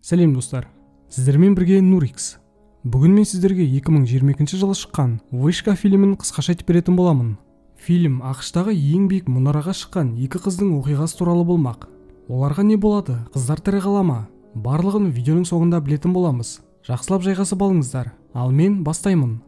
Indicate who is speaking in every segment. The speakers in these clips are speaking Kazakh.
Speaker 1: Сәлем достар, сіздермен бірге Нурикс. Бүгін мен сіздерге 2022 жылы шыққан Вышка фильмін қысқаша айтып беретін боламын. Фильм ақштағы ең биік мұнараға шыққан екі қыздың оқиғасы туралы болмақ. Оларға не болады, қыздар тірі қала ма? Барлығын видеоның соңында білетін боламыз. Жақсылап жайғасып алыңыздар, ал мен бастаймын.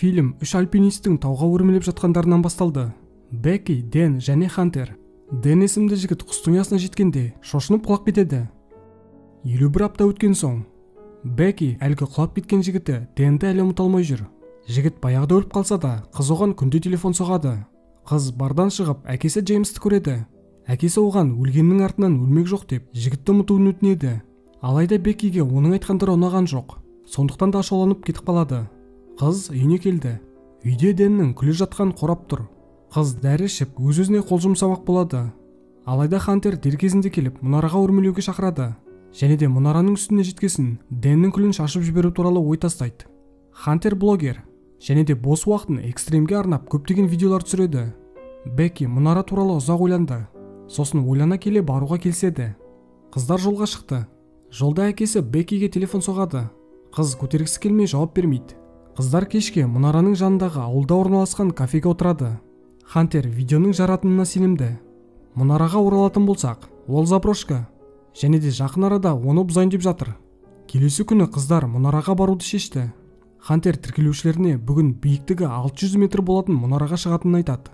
Speaker 1: Фильм үш альпинистің тауға өрмелеп жатқандарынан басталды. Бекки, Дэн және Хантер. Дэн есімді жігіт құс тұясына жеткенде шошынып құлап кетеді. 51 апта өткен соң Бекки әлгі құлап кеткен жігіті Дэнді әлі ұмыта алмай жүр. Жігіт баяғыда өліп қалса да, қыз оған күнде телефон соғады. Қыз бардан шығып әкесі Джеймсті көреді. Әкесі оған өлгеннің артынан өлмек жоқ деп жігітті ұмытуын өтінеді. Алайда Беккиге оның айтқандары ұнаған жоқ. Сондықтан да ашуланып кетіп қалады. Қыз үйіне келді. Үйде Дэннің күліп жатқан қорап тұр. Қыз дәрі ішіп өз-өзіне қол жұмсамақ болады. Алайда Хантер дер кезінде келіп мұнараға өрмелеуге шақырады. Және де мұнараның үстіне жеткесін Дэннің күлін шашып жіберу туралы ой тастайды. Хантер блогер, және де бос уақытын экстремге арнап көптеген видеолар түсіреді. Бекки мұнара туралы ұзақ ойланды. Сосын ойлана келе баруға келседі. Қыздар жолға шықты. Жолда әкесі Беккиге телефон соғады. Қыз көтергісі келмей жауап бермейді. Қыздар кешке мұнараның жанындағы ауылда орналасқан кафеге отырады. Хантер видеоның жаратынына сенімді. Мұнараға оралатын болсақ, ол заброшка. Және де жақын арада оны бұзайын деп жатыр. Келесі күні қыздар мұнараға баруды шешті. Хантер тіркелушілеріне бүгін биіктігі 600 метр болатын мұнараға шығатынын айтады.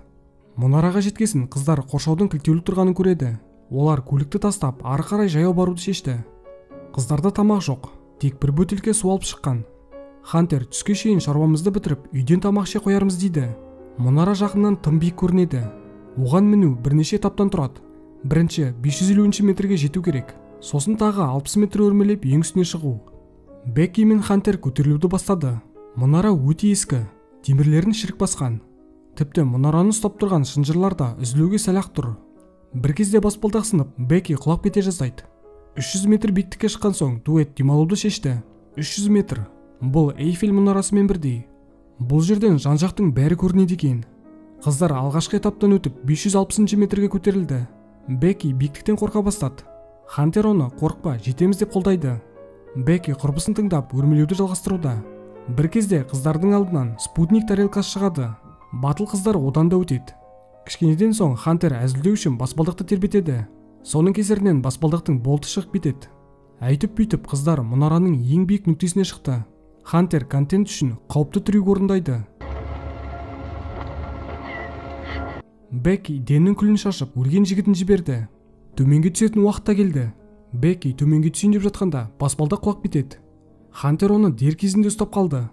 Speaker 1: Мұнараға жеткесін қыздар қоршаудың кілттеулі тұрғанын көреді. Олар көлікті тастап, ары қарай жаяу баруды шешті. Қыздарда тамақ жоқ, тек бір бөтелке су алып шыққан. Хантер түске шейін шаруамызды бітіріп, үйден тамақ іше қоярмыз дейді. Мұнара жақыннан тым биік көрінеді. Оған міну бірнеше этаптан тұрады. Бірінші 550 метрге жету керек. Сосын тағы 60 метр өрмелеп ең үстіне шығу. Бекки мен Хантер көтерілуді бастады. Мұнара өте ескі, темірлерін шірік басқан. Тіпті мұнараны ұстап тұрған шынжырлар да үзілуге сәл-ақ тұр. Бір кезде баспалдақ сынып, Бекки құлап кете жаздайды. 300 метр биіктікке шыққан соң дуэт демалуды шешті. 300 метр. Бұл Эйфель мұнарасымен бірдей. Бұл жерден жан-жақтың бәрі көрінеді екен. Қыздар алғашқы этаптан өтіп 560 метрге көтерілді. Бекки биіктіктен қорқа бастады. Хантер оны қорықпа, жетеміз деп қолдайды. Бекки құрбысын тыңдап өрмелеуді жалғастыруда. Бір кезде қыздардың алдынан спутник тарелкасы шығады. Батыл қыздар одан да өтеді. Кішкенеден соң Хантер әзілдеу үшін баспалдақты тербетеді. Соның кесірінен баспалдақтың болты шығып кетеді. Әйтіп-бүйтіп қыздар мұнараның ең биік нүктесіне шықты. Хантер контент үшін қауіпті трюк орындайды. Бекки Дэннің күлін шашып, өлген жігітін жіберді. Төменге түсетін уақытта келді. Бекки төменге түсейін деп жатқанда баспалдақ құлап кетеді. Хантер оны дер кезінде ұстап қалды.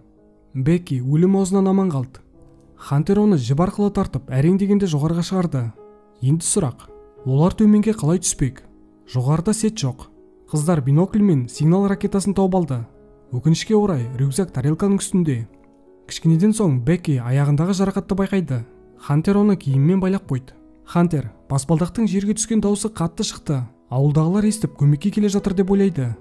Speaker 1: Бекки өлім аузынан аман қалды. Хантер оны жіп арқылы тартып, әрең дегенде жоғарыға шығарды. Енді сұрақ, олар төменге қалай түспек? Жоғарыда сет жоқ. Қыздар бинокль мен сигнал ракетасын тауып алды. Өкінішке орай, рюкзак тарелканың үстінде. Кішкенеден соң Бекки аяғындағы жарақатты байқайды. Хантер оны киіммен байлап қойды. Хантер баспалдақтың жерге түскен дауысы қатты шықты. Ауылдағылар естіп көмекке келе жатыр деп ойлайды.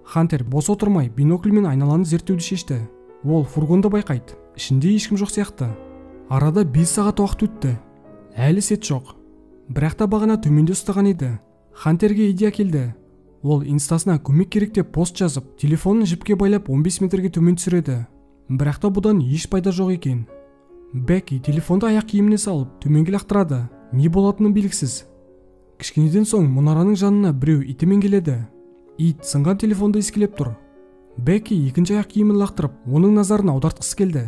Speaker 1: Хантер бос отырмай бинокльмен айналаны зерттеуді шешті. Ол фургонды байқайды. Ішінде ешкім жоқ сияқты. Арада 5 сағат уақыт өтті. Әлі сет жоқ. Бірақ та бағана төменде ұстаған еді. Хантерге идея келді. Ол инстасына көмек керек деп пост жазып, телефонын жіпке байлап 15 метрге төмен түсіреді. Бірақ та бұдан еш пайда жоқ екен. Бекки телефонды аяқ киіміне салып, төменге лақтырады. Не болатыны белгісіз. Кішкенеден соң мұнараның жанына біреу итімен келеді. Ит сынған телефонды искелеп тұр. Бекки екінші аяқ киімін лақтырып, оның назарын аудартқысы келді.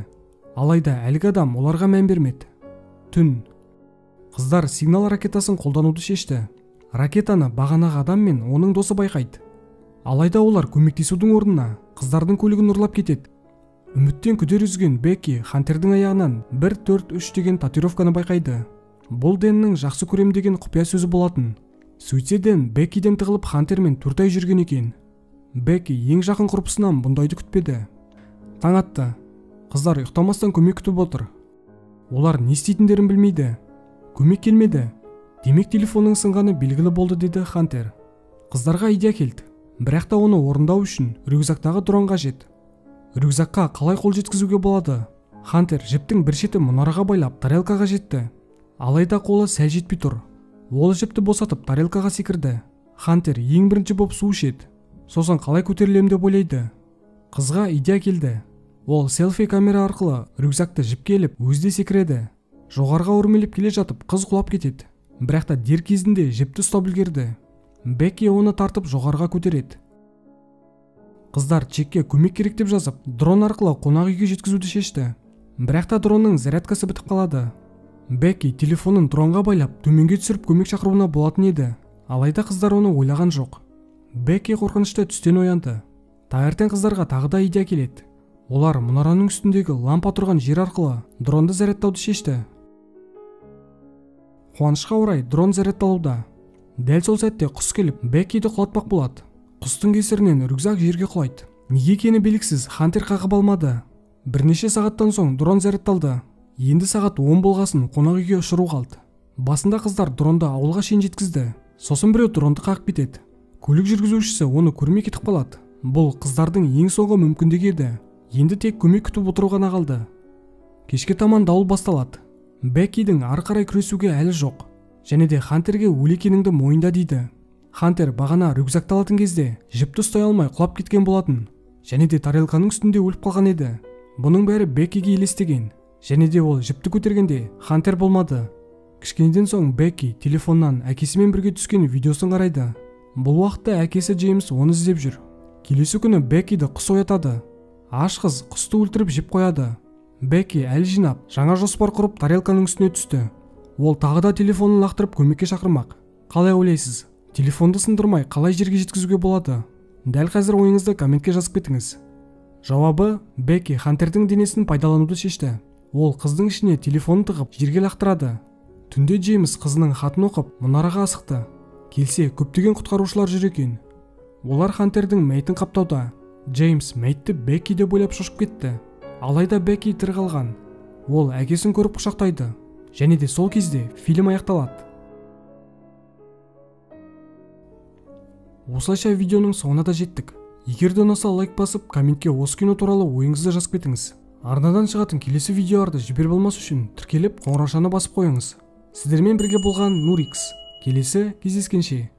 Speaker 1: Алайда әлгі адам оларға мән бермеді. Түн. Қыздар сигнал ракетасын қолдануды шешті. Ракетаны бағанағы адам мен оның досы байқайды. Алайда олар көмектесудің орнына қыздардың көлігін ұрлап кетеді. Үміттен күдер үзген Бекки Хантердің аяғынан 143 деген татуировканы байқайды. Бұл Дэннің жақсы көрем деген құпия сөзі болатын. Сөйтсе Дэн Беккиден тығылып Хантермен 4 ай жүрген екен. Бекки ең жақын құрбысынан бұндайды күтпеді. Таң атты. Қыздар ұйықтамастан көмек күтіп отыр. Олар не істейтіндерін білмейді. Көмек келмеді. Демек телефонның сынғаны белгілі болды деді Хантер. Қыздарға идея келді. Бірақ та оны орындау үшін рюкзактағы дрон қажет. Рюкзакқа қалай қол жеткізуге болады? Хантер жіптің бір шеті мұнараға байлап тарелкаға жетті. Алайда қолы сәл жетпей тұр. Ол жіпті босатып тарелкаға секірді. Хантер ең бірінші боп су ішеді. Сосын қалай көтерілем деп ойлайды. Қызға идея келді. Ол селфи камера арқылы рюкзакты жіпке іліп өзде секіреді. Жоғарға өрмелеп келе жатып қыз құлап кетеді. Бірақ та дер кезінде жіпті ұстап үлгерді. Бекки оны тартып жоғарға көтереді. Қыздар Чекке көмек керек деп жазып, дрон арқылы қонақ үйге жеткізуді шешті. Бірақ та дронның зарядкасы бітіп қалады. Бекки телефонын дронға байлап төменге түсіріп көмек шақыруына болатын еді. Алайда қыздар оны ойлаған жоқ. Бекки қорқынышты түстен оянды. Таңертең қыздарға тағы да идея келеді. Олар мұнараның үстіндегі лампа тұрған жер арқылы дронды зарядтауды шешті. Қуанышқа орай дрон зарядталуда. Дәл сол сәтте құс келіп Беккиді құлатпақ болады. Құстың кесірінен рюкзак жерге құлайды. Неге екені белгісіз, Хантер қағып алмады. Бірнеше сағаттан соң дрон зарядталды. Енді сағат 10 болғасын қонақ үйге ұшыру қалды. Басында қыздар дронды ауылға шейін жеткізді. Сосын біреу дронды қағып кетеді. Көлік жүргізушісі оны көрмей кетіп қалады. Бұл қыздардың ең соңғы мүмкіндігі еді. Енді тек көмек күтіп отыру ғана қалды. Кешке таман дауыл басталады. Беккидің ары қарай күресуге әлі жоқ. Және де Хантерге өлі екеніңді мойында дейді. Хантер бағана рюкзакты алатын кезде жіпті ұстай алмай құлап кеткен болатын. Және де тарелканың үстінде өліп қалған еді. Бұның бәрі Беккиге елестеген. Және де ол жіпті көтергенде Хантер болмады. Кішкенеден соң Бекки телефоннан әкесімен бірге түскен видеосын қарайды. Бұл уақытта әкесі Джеймс оны іздеп жүр. Келесі күні Беккиді құс оятады. Аш қыз құсты өлтіріп жеп қояды. Бекки әлі жинап, жаңа жоспар құрып тарелканың үстіне түсті. Ол тағы да телефонын лақтырып көмекке шақырмақ. Қалай ойлайсыз? Телефонды сындырмай қалай жерге жеткізуге болады? Дәл қазір ойыңызды комментке жазып кетіңіз. Жауабы: Бекки Хантердің денесін пайдалануды шешті. Ол қыздың ішіне телефонын тығып жерге лақтырады. Түнде Джеймс қызының хатын оқып мұнараға асықты. Келсе, көптеген құтқарушылар жүр екен. Олар Хантердің мәйітін қаптауда. Джеймс мәйітті Бекки деп ойлап шошып кетті. Алайда Бекки тірі қалған. Ол әкесін көріп құшақтайды. Және де сол кезде фильм аяқталады. Осылайша видеоның соңына да жеттік. Егер де ұнаса лайк басып, комментке осы кино туралы ойыңызды жазып кетіңіз. Арнадан шығатын келесі видеоларды жіберіп алмас үшін тіркеліп қоңыраушаны басып қойыңыз. Сіздермен бірге болған Нурикс. Келесі кездескенше.